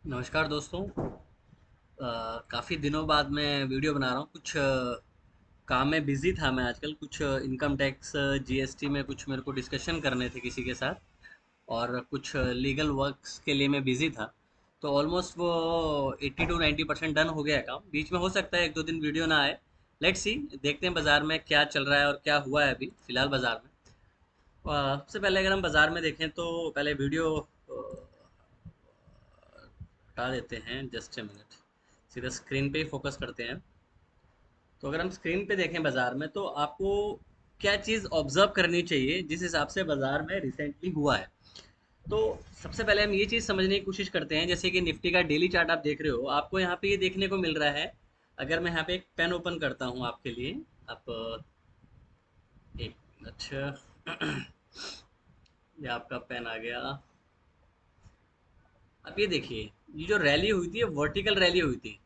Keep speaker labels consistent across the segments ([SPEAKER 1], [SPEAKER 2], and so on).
[SPEAKER 1] नमस्कार दोस्तों। काफ़ी दिनों बाद मैं वीडियो बना रहा हूँ। कुछ काम में बिज़ी था मैं आजकल। कुछ इनकम टैक्स जीएसटी में कुछ मेरे को डिस्कशन करने थे किसी के साथ, और कुछ लीगल वर्क्स के लिए मैं बिज़ी था। तो ऑलमोस्ट वो 80 to 90% डन हो गया है काम। बीच में हो सकता है एक दो दिन वीडियो ना आए। लेट्स सी, देखते हैं बाज़ार में क्या चल रहा है और क्या हुआ है अभी फ़िलहाल बाज़ार में। सबसे पहले अगर हम बाज़ार में देखें तो पहले वीडियो हटा देते हैं। जस्ट ए मिनट, सीधा स्क्रीन पे ही फोकस करते हैं। तो अगर हम स्क्रीन पे देखें बाजार में, तो आपको क्या चीज़ ऑब्जर्व करनी चाहिए जिस हिसाब से बाजार में रिसेंटली हुआ है। तो सबसे पहले हम ये चीज़ समझने की कोशिश करते हैं, जैसे कि निफ्टी का डेली चार्ट आप देख रहे हो, आपको यहाँ पे ये देखने को मिल रहा है। अगर मैं यहाँ पे एक पेन ओपन करता हूँ आपके लिए, आप एक मिनट। ये आपका पेन आ गया। अब ये देखिए, ये जो रैली हुई थी, ये वर्टिकल रैली हुई थी।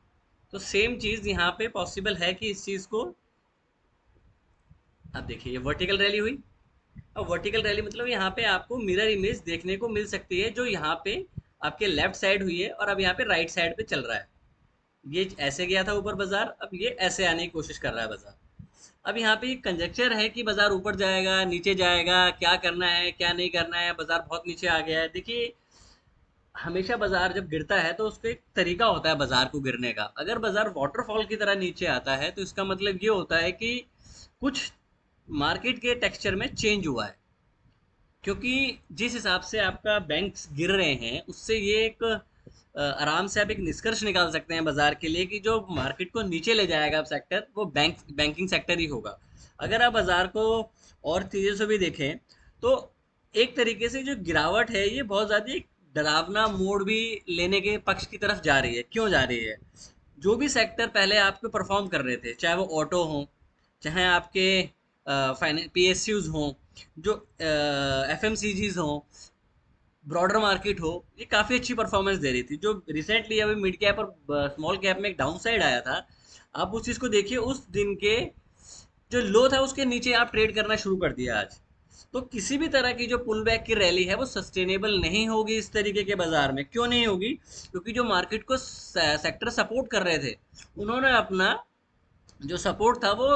[SPEAKER 1] तो सेम चीज़ यहाँ पे पॉसिबल है कि इस चीज़ को, अब देखिए ये वर्टिकल रैली हुई। अब वर्टिकल रैली मतलब यहाँ पे आपको मिरर इमेज देखने को मिल सकती है, जो यहाँ पे आपके लेफ्ट साइड हुई है और अब यहाँ पे राइट साइड पे चल रहा है। ये ऐसे गया था ऊपर बाजार, अब ये ऐसे आने की कोशिश कर रहा है बाजार। अब यहाँ पे कंजक्चर है कि बाजार ऊपर जाएगा नीचे जाएगा, क्या करना है क्या नहीं करना है। बाजार बहुत नीचे आ गया है। देखिए, हमेशा बाजार जब गिरता है तो उसका एक तरीका होता है बाजार को गिरने का। अगर बाजार वाटरफॉल की तरह नीचे आता है तो इसका मतलब ये होता है कि कुछ मार्केट के टेक्सचर में चेंज हुआ है। क्योंकि जिस हिसाब से आपका बैंक्स गिर रहे हैं, उससे ये एक आराम से आप एक निष्कर्ष निकाल सकते हैं बाजार के लिए कि जो मार्केट को नीचे ले जाएगा सेक्टर, वो बैंकिंग सेक्टर ही होगा। अगर आप बाजार को और तेजी से भी देखें, तो एक तरीके से जो गिरावट है ये बहुत ज़्यादा एक डरावना मोड़ भी लेने के पक्ष की तरफ जा रही है। क्यों जा रही है? जो भी सेक्टर पहले आपके परफॉर्म कर रहे थे, चाहे वो ऑटो हो, चाहे आपके पीएसयूज हों, जो एफएमसीजीज हों, ब्रॉडर मार्केट हो, ये काफ़ी अच्छी परफॉर्मेंस दे रही थी। जो रिसेंटली अभी मिड कैप और स्मॉल कैप में एक डाउन साइड आया था, आप उस चीज़ को देखिए। उस दिन के जो लो था उसके नीचे आप ट्रेड करना शुरू कर दिया आज। तो किसी भी तरह की जो पुल बैक की रैली है वो सस्टेनेबल नहीं होगी इस तरीके के बाजार में। क्यों नहीं होगी? क्योंकि जो मार्केट को सेक्टर सपोर्ट कर रहे थे, उन्होंने अपना जो सपोर्ट था वो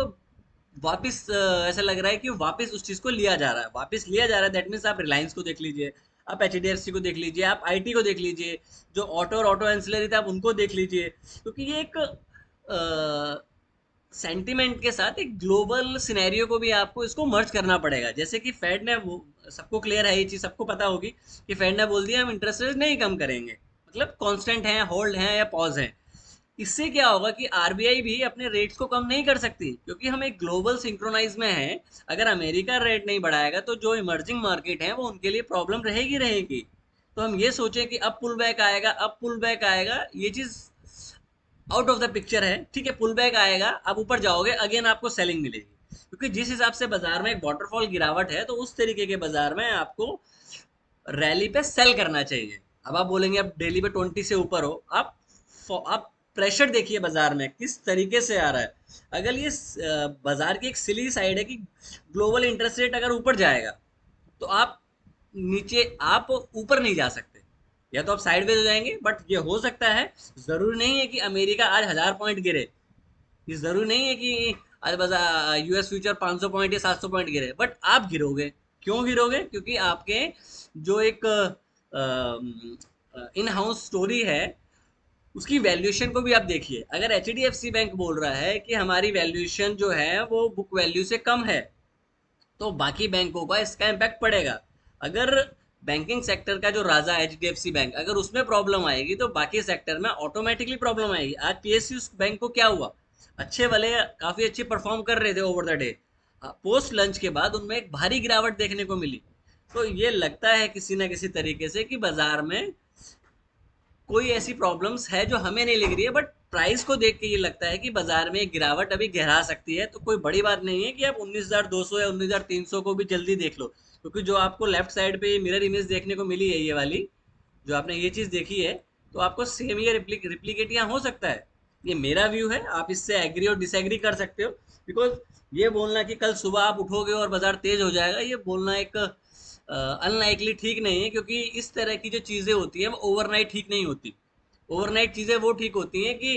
[SPEAKER 1] वापस, ऐसा लग रहा है कि वापस उस चीज़ को लिया जा रहा है, वापस लिया जा रहा है। दैट मीन्स आप रिलायंस को देख लीजिए, आप एचडीएफसी को देख लीजिए, आप आईटी को देख लीजिए, जो ऑटो और ऑटो एंसिलरी थे आप उनको देख लीजिए। क्योंकि ये एक सेंटिमेंट के साथ एक ग्लोबल सिनेरियो को भी आपको इसको मर्ज करना पड़ेगा। जैसे कि फेड ने वो, सबको क्लियर है ये चीज़, सबको पता होगी कि फेड ने बोल दिया हम इंटरेस्ट रेट नहीं कम करेंगे, मतलब कांस्टेंट है, होल्ड है या पॉज है। इससे क्या होगा कि आरबीआई भी अपने रेट्स को कम नहीं कर सकती, क्योंकि हम एक ग्लोबल सिंक्रोनाइज में हैं। अगर अमेरिका रेट नहीं बढ़ाएगा तो जो इमर्जिंग मार्केट है वो उनके लिए प्रॉब्लम रहेगी रहेगी। तो हम ये सोचें कि अब पुल बैक आएगा, अब पुल बैक आएगा, ये चीज़ आउट ऑफ द पिक्चर है। ठीक है, पुल बैक आएगा, आप ऊपर जाओगे, अगेन आपको सेलिंग मिलेगी। क्योंकि जिस हिसाब से बाजार में एक वाटरफॉल गिरावट है, तो उस तरीके के बाजार में आपको रैली पे सेल करना चाहिए। अब आप बोलेंगे अब डेली पे 20 से ऊपर हो, आप प्रेशर देखिए बाजार में किस तरीके से आ रहा है। अगर ये बाजार की एक सिली साइड है कि ग्लोबल इंटरेस्ट रेट अगर ऊपर जाएगा, तो आप नीचे, आप ऊपर नहीं जा सकते, या तो आप साइडवेज हो जाएंगे। बट ये हो सकता है, जरूरी नहीं है कि अमेरिका आज 1000 पॉइंट गिरे, ये जरूरी नहीं है कि आज बाजार यूएस फ्यूचर 500 पॉइंट या 700 पॉइंट गिरे, बट आप गिरोगे। क्यों गिरोगे? क्योंकि आपके जो एक इन हाउस स्टोरी है, उसकी वैल्यूएशन को भी आप देखिए। अगर H D F C bank बोल रहा है कि हमारी वैल्यूएशन जो है वो बुक वैल्यू से कम है, तो बाकी बैंकों का इसका इम्पैक्ट पड़ेगा। अगर बैंकिंग सेक्टर का जो राजा है एचडीएफसी बैंक, अगर उसमें प्रॉब्लम आएगी तो बाकी सेक्टर में ऑटोमेटिकली प्रॉब्लम आएगी। आज पीएसयू बैंक को क्या हुआ? अच्छे वाले काफी अच्छी परफॉर्म कर रहे थे over the day, post lunch के बाद उनमें एक भारी गिरावट देखने को मिली। तो ये लगता है किसी ना किसी तरीके से कि बाजार में कोई ऐसी प्रॉब्लम्स है जो हमें नहीं लग रही है, बट प्राइस को देख के ये लगता है कि बाजार में एक गिरावट अभी गहरा सकती है। तो कोई बड़ी बात नहीं है कि आप 19,200 या 19,300 को भी जल्दी देख लो। क्योंकि जो आपको लेफ्ट साइड पे मिरर इमेज देखने को मिली है, ये वाली जो आपने ये चीज़ देखी है, तो आपको सेम ये रिप्लीकेट यहाँ हो सकता है। ये मेरा व्यू है, आप इससे एग्री और डिसएग्री कर सकते हो। बिकॉज ये बोलना कि कल सुबह आप उठोगे और बाजार तेज हो जाएगा, ये बोलना एक अनलाइकली ठीक नहीं है। क्योंकि इस तरह की जो चीज़ें होती है वो ओवरनाइट ठीक नहीं होती। ओवरनाइट चीजें वो ठीक होती हैं कि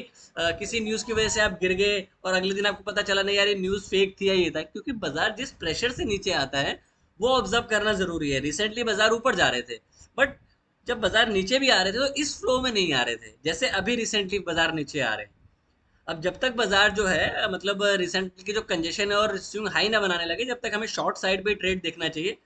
[SPEAKER 1] किसी न्यूज की वजह से आप गिर गए और अगले दिन आपको पता चला नहीं यार ये न्यूज फेक थी या ये था, क्योंकि बाजार जिस प्रेशर से नीचे आता है वो ऑब्जर्व करना जरूरी है। रिसेंटली बाजार ऊपर जा रहे थे, बट जब बाजार नीचे भी आ रहे थे तो इस फ्लो में नहीं आ रहे थे जैसे अभी रिसेंटली बाजार नीचे आ रहे हैं। अब जब तक बाजार जो है मतलब रिसेंटली की जो कंजेशन है और स्विंग हाई ना बनाने लगे, जब तक हमें शॉर्ट साइड पे ट्रेड देखना चाहिए।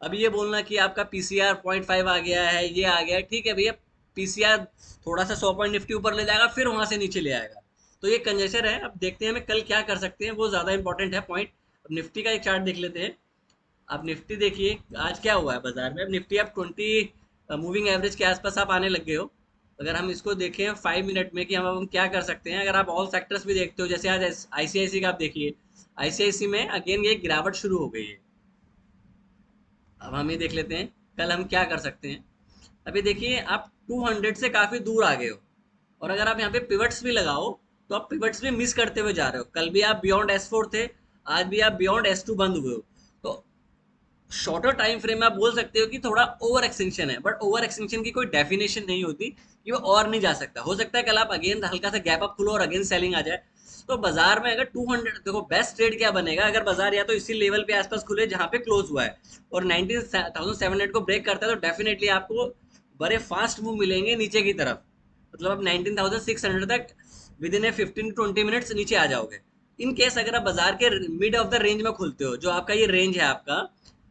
[SPEAKER 1] अब ये बोलना कि आपका पीसीआर 0.5 आ गया है, ये आ गया है, ठीक है भैया, पीसीआर थोड़ा सा 100 पॉइंट निफ्टी ऊपर ले जाएगा फिर वहां से नीचे ले आएगा, तो ये कंजेशन है। अब देखते हैं हमें कल क्या कर सकते हैं, वो ज्यादा इंपॉर्टेंट है पॉइंट। अब निफ्टी का एक चार्ट देख लेते हैं। आप निफ्टी देखिए आज क्या हुआ है बाजार में। अब निफ्टी आप 20 मूविंग एवरेज के आसपास आप आने लग गए हो। अगर हम इसको देखें 5 मिनट में कि हम क्या कर सकते हैं, अगर आप ऑल सेक्टर्स भी देखते हो, जैसे आज आईसीआईसी का आप देखिए, आईसीआईसी में अगेन ये गिरावट शुरू हो गई है। अब हम ये देख लेते हैं कल हम क्या कर सकते हैं। अभी देखिए आप 200 से काफी दूर आ गए हो, और अगर आप यहाँ पे पिवट्स भी लगाओ तो आप पिवट्स भी मिस करते हुए जा रहे हो। कल भी आप बियॉन्ड S4 थे, आज भी आप बियॉन्ड S2 बंद हुए हो। तो शॉर्टर टाइम फ्रेम में आप बोल सकते हो कि थोड़ा ओवर एक्सटेंशन है, बट ओवर एक्सटेंशन की कोई डेफिनेशन नहीं होती कि वो और नहीं जा सकता। हो सकता है कल आप अगेन हल्का सा गैप अप खुलो और अगेन सेलिंग आ जाए। तो बाजार में अगर 200, देखो बेस्ट ट्रेड क्या बनेगा, अगर बाजार या तो इसी लेवल पे आसपास खुले जहां पे क्लोज हुआ है और 19,700 को ब्रेक करता है, तो डेफिनेटली आपको बड़े फास्ट मूव मिलेंगे नीचे की तरफ। मतलब आप 19,600 तक with in A 15 to 20 minutes नीचे आ जाओगे। इन केस अगर आप बाजार के मिड ऑफ द रेंज में खुलते हो, जो आपका ये रेंज है आपका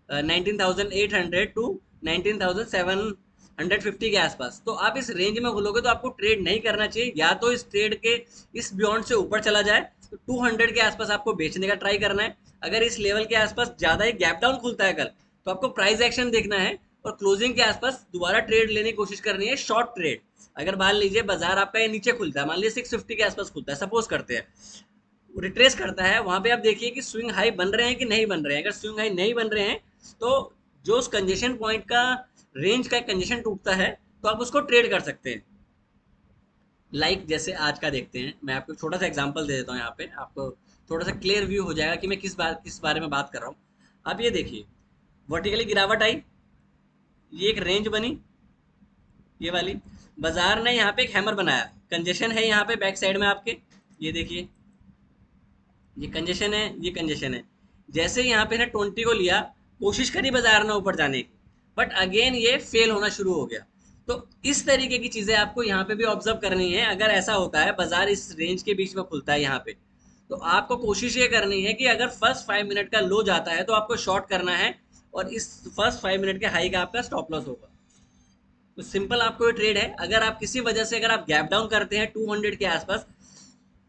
[SPEAKER 1] 19,800 टू 19,750 के आसपास, तो आप इस रेंज में खुलोगे तो आपको ट्रेड नहीं करना चाहिए। या तो इस ट्रेड के इस बियॉन्ड से ऊपर चला जाए तो 200 के आसपास आपको बेचने का ट्राई करना है। अगर इस लेवल के आसपास ज्यादा ही गैप डाउन खुलता है कल, तो आपको प्राइस एक्शन देखना है और क्लोजिंग के आसपास दोबारा ट्रेड लेने की कोशिश करनी है, शॉर्ट ट्रेड। अगर मान लीजिए बाजार आपका ये नीचे खुलता है, मान लीजिए 650 के आसपास खुलता है, सपोज करते हैं, रिट्रेस करता है, वहां पे आप देखिए कि स्विंग हाई बन रहे हैं कि नहीं बन रहे हैं। अगर स्विंग हाई नहीं बन रहे हैं तो जो उस कंजेशन पॉइंट का रेंज का कंजेशन टूटता है तो आप उसको ट्रेड कर सकते हैं। जैसे आज का देखते हैं, मैं आपको छोटा सा एग्जांपल दे देता हूँ, यहाँ पे आपको थोड़ा सा क्लियर व्यू हो जाएगा कि मैं किस बारे में बात कर रहा हूँ। आप ये देखिए, वर्टिकली गिरावट आई, ये एक रेंज बनी, ये वाली। बाजार ने यहाँ पे एक हैमर बनाया, कंजेशन है यहाँ पे बैक साइड में आपके, ये देखिए, ये कंजेशन है, ये कंजेशन है। जैसे यहाँ पे ना 20 को लिया, कोशिश करी बाजार ने ऊपर जाने की, बट अगेन ये फेल होना शुरू हो गया। तो इस तरीके की चीजें आपको यहाँ पे भी ऑब्जर्व करनी है। अगर ऐसा होता है बाजार इस रेंज के बीच में खुलता है यहाँ पे, तो आपको कोशिश ये करनी है कि अगर फर्स्ट 5 मिनट का लो जाता है तो आपको शॉर्ट करना है, और इस फर्स्ट 5 मिनट के हाई का आपका स्टॉप लॉस होगा। तो सिंपल आपको ये ट्रेड है। अगर आप किसी वजह से अगर आप गैप डाउन करते हैं 200 के आसपास,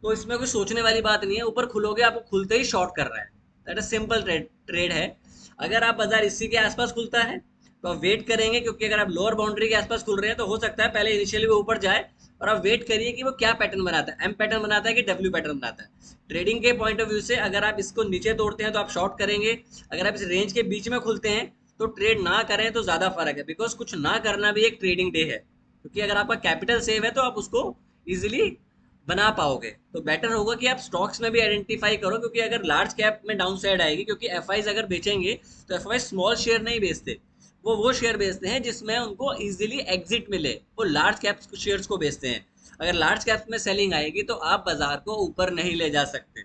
[SPEAKER 1] तो इसमें कोई सोचने वाली बात नहीं है, ऊपर खुलोगे आपको खुलते ही शॉर्ट कर रहा है। दैट इज सिंपल ट्रेड है। अगर आप बाजार इसी के आसपास खुलता है तो आप वेट करेंगे, क्योंकि अगर आप लोअर बाउंड्री के आसपास खुल रहे हैं तो हो सकता है पहले इनिशियली वो ऊपर जाए, और आप वेट करिए कि वो क्या पैटर्न बनाता है, एम पैटर्न बनाता है कि डब्ल्यू पैटर्न बनाता है। ट्रेडिंग के पॉइंट ऑफ व्यू से अगर आप इसको नीचे तोड़ते हैं तो आप शॉर्ट करेंगे। अगर आप इस रेंज के बीच में खुलते हैं तो ट्रेड ना करें तो ज्यादा फर्क है, बिकॉज कुछ ना करना भी एक ट्रेडिंग डे है। क्योंकि अगर आपका कैपिटल सेव है तो आप उसको इजिली बना पाओगे। तो बेटर होगा कि आप स्टॉक्स में भी आइडेंटिफाई करो, क्योंकि अगर लार्ज कैप में डाउन साइड आएगी, क्योंकि एफ अगर बेचेंगे तो एफ स्मॉल शेयर नहीं बेचते, वो शेयर बेचते हैं जिसमें उनको इजीली एग्जिट मिले, वो लार्ज कैप शेयर्स को बेचते हैं। अगर लार्ज कैप में सेलिंग आएगी तो आप बाजार को ऊपर नहीं ले जा सकते।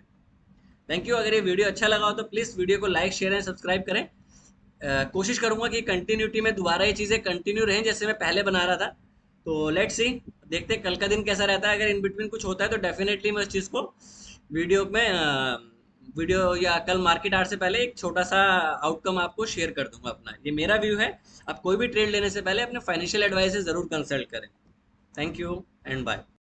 [SPEAKER 1] Thank you. अगर ये वीडियो अच्छा लगा हो तो प्लीज़ वीडियो को लाइक शेयर एंड सब्सक्राइब करें। कोशिश करूंगा कि कंटिन्यूटी में दोबारा ये चीज़ें कंटिन्यू रहें जैसे मैं पहले बना रहा था। तो लेट्स सी, देखते हैं कल का दिन कैसा रहता है। अगर इन बिटवीन कुछ होता है तो डेफिनेटली मैं उस चीज़ को वीडियो में वीडियो या कल मार्केट आवर से पहले एक छोटा सा आउटकम आपको शेयर कर दूंगा अपना। ये मेरा व्यू है। आप कोई भी ट्रेड लेने से पहले अपने फाइनेंशियल एडवाइजर ज़रूर कंसल्ट करें। Thank you and bye.